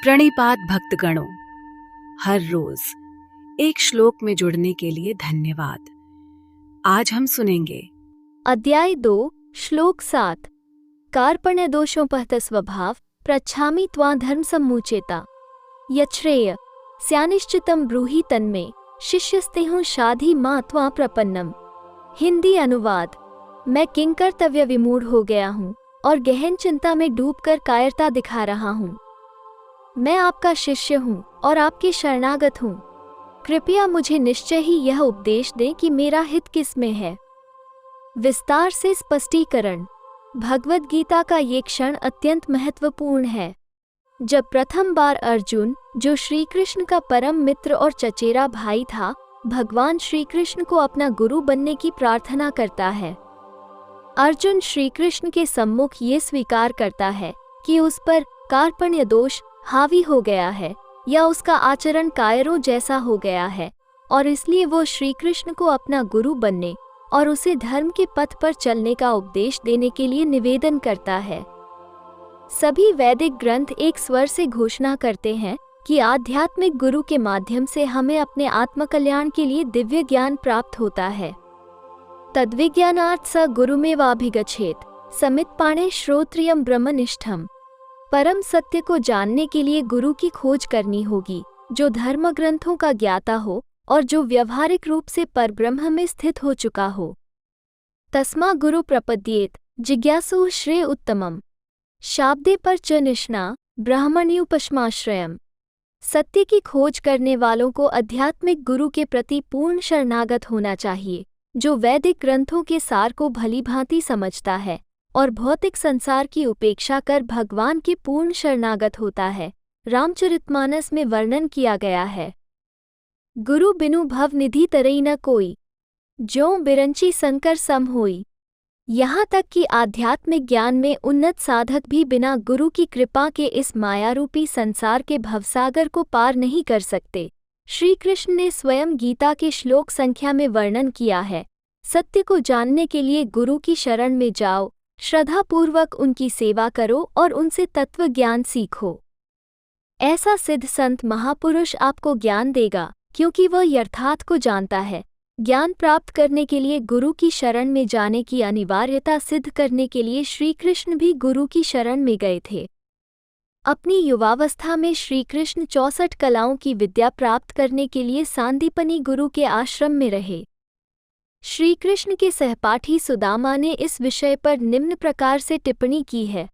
प्रणिपात भक्तगणों, हर रोज एक श्लोक में जुड़ने के लिए धन्यवाद। आज हम सुनेंगे अध्याय 2 श्लोक 7। कार्पण्य दोषोपहत स्वभाव प्रच्छामि त्वा धर्म सम्मुचेता यच्छ्रेय स्यानिश्चितम ब्रूहि तन्मे शिष्यस्तेहु शाधि मां त्वा प्रपन्नम। हिंदी अनुवाद। मैं किंकर्तव्य विमूढ़ हो गया हूँ और गहन चिंता में डूबकर कायरता दिखा रहा हूँ। मैं आपका शिष्य हूँ और आपके शरणागत हूँ। कृपया मुझे निश्चय ही यह उपदेश दें कि मेरा हित किस में है। विस्तार से स्पष्टीकरण। भगवद गीता का ये क्षण अत्यंत महत्वपूर्ण है। जब प्रथम बार अर्जुन, जो श्री कृष्ण का परम मित्र और चचेरा भाई था, भगवान श्री कृष्ण को अपना गुरु बनने की प्रार्थना करता है। अर्जुन श्री कृष्ण के सम्मुख ये स्वीकार करता है कि उस पर कार्पण्य दोष हावी हो गया है या उसका आचरण कायरों जैसा हो गया है, और इसलिए वो श्री कृष्ण को अपना गुरु बनने और उसे धर्म के पथ पर चलने का उपदेश देने के लिए निवेदन करता है। सभी वैदिक ग्रंथ एक स्वर से घोषणा करते हैं कि आध्यात्मिक गुरु के माध्यम से हमें अपने आत्मकल्याण के लिए दिव्य ज्ञान प्राप्त होता है। तद्विज्ञानार्थ स गुरुमेवाभिगच्छेत् समित्पाणे श्रोत्रियम ब्रह्मनिष्ठम। परम सत्य को जानने के लिए गुरु की खोज करनी होगी, जो धर्म ग्रंथों का ज्ञाता हो और जो व्यवहारिक रूप से परब्रह्म में स्थित हो चुका हो। तस्मा गुरु प्रपद्येत जिज्ञासु श्रेय उत्तमम। शाब्दे पर च निष्णा ब्राह्मण्युपश्माश्रयम्। सत्य की खोज करने वालों को आध्यात्मिक गुरु के प्रति पूर्ण शरणागत होना चाहिए, जो वैदिक ग्रंथों के सार को भलीभांति समझता है और भौतिक संसार की उपेक्षा कर भगवान के पूर्ण शरणागत होता है। रामचरितमानस में वर्णन किया गया है। गुरु बिनु भव निधि तरई न कोई, ज्यों बिरंची संकर सम होई। यहाँ तक कि आध्यात्मिक ज्ञान में उन्नत साधक भी बिना गुरु की कृपा के इस मायारूपी संसार के भवसागर को पार नहीं कर सकते। श्री कृष्ण ने स्वयं गीता के श्लोक संख्या में वर्णन किया है। सत्य को जानने के लिए गुरु की शरण में जाओ, श्रद्धापूर्वक उनकी सेवा करो और उनसे तत्व ज्ञान सीखो। ऐसा सिद्ध संत महापुरुष आपको ज्ञान देगा, क्योंकि वह यथार्थ को जानता है। ज्ञान प्राप्त करने के लिए गुरु की शरण में जाने की अनिवार्यता सिद्ध करने के लिए श्री कृष्ण भी गुरु की शरण में गए थे। अपनी युवावस्था में श्री कृष्ण 64 कलाओं की विद्या प्राप्त करने के लिए सांदीपनी गुरु के आश्रम में रहे। श्री कृष्ण के सहपाठी सुदामा ने इस विषय पर निम्न प्रकार से टिप्पणी की है।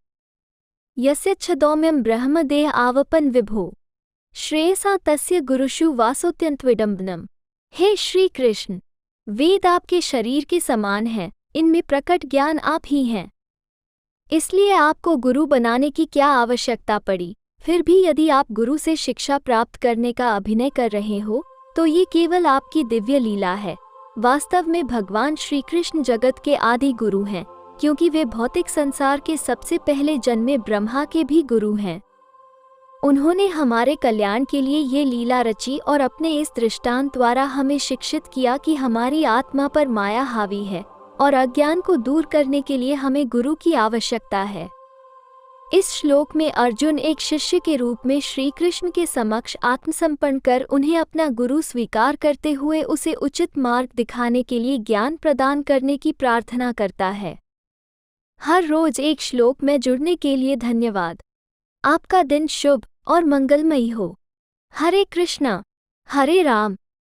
यस्य छदौम्यं ब्रह्मदेह आवपन विभो श्रेयसा तस्य गुरुषु वासोत्यंतविडम्बनम। हे श्री कृष्ण, वेद आपके शरीर के समान हैं, इनमें प्रकट ज्ञान आप ही हैं। इसलिए आपको गुरु बनाने की क्या आवश्यकता पड़ी? फिर भी यदि आप गुरु से शिक्षा प्राप्त करने का अभिनय कर रहे हो, तो ये केवल आपकी दिव्य लीला है। वास्तव में भगवान श्री कृष्ण जगत के आदि गुरु हैं, क्योंकि वे भौतिक संसार के सबसे पहले जन्मे ब्रह्मा के भी गुरु हैं। उन्होंने हमारे कल्याण के लिए ये लीला रची और अपने इस दृष्टांत द्वारा हमें शिक्षित किया कि हमारी आत्मा पर माया हावी है और अज्ञान को दूर करने के लिए हमें गुरु की आवश्यकता है। इस श्लोक में अर्जुन एक शिष्य के रूप में श्री कृष्ण के समक्ष आत्मसमर्पण कर उन्हें अपना गुरु स्वीकार करते हुए उसे उचित मार्ग दिखाने के लिए ज्ञान प्रदान करने की प्रार्थना करता है। हर रोज एक श्लोक में जुड़ने के लिए धन्यवाद। आपका दिन शुभ और मंगलमयी हो। हरे कृष्णा, हरे राम,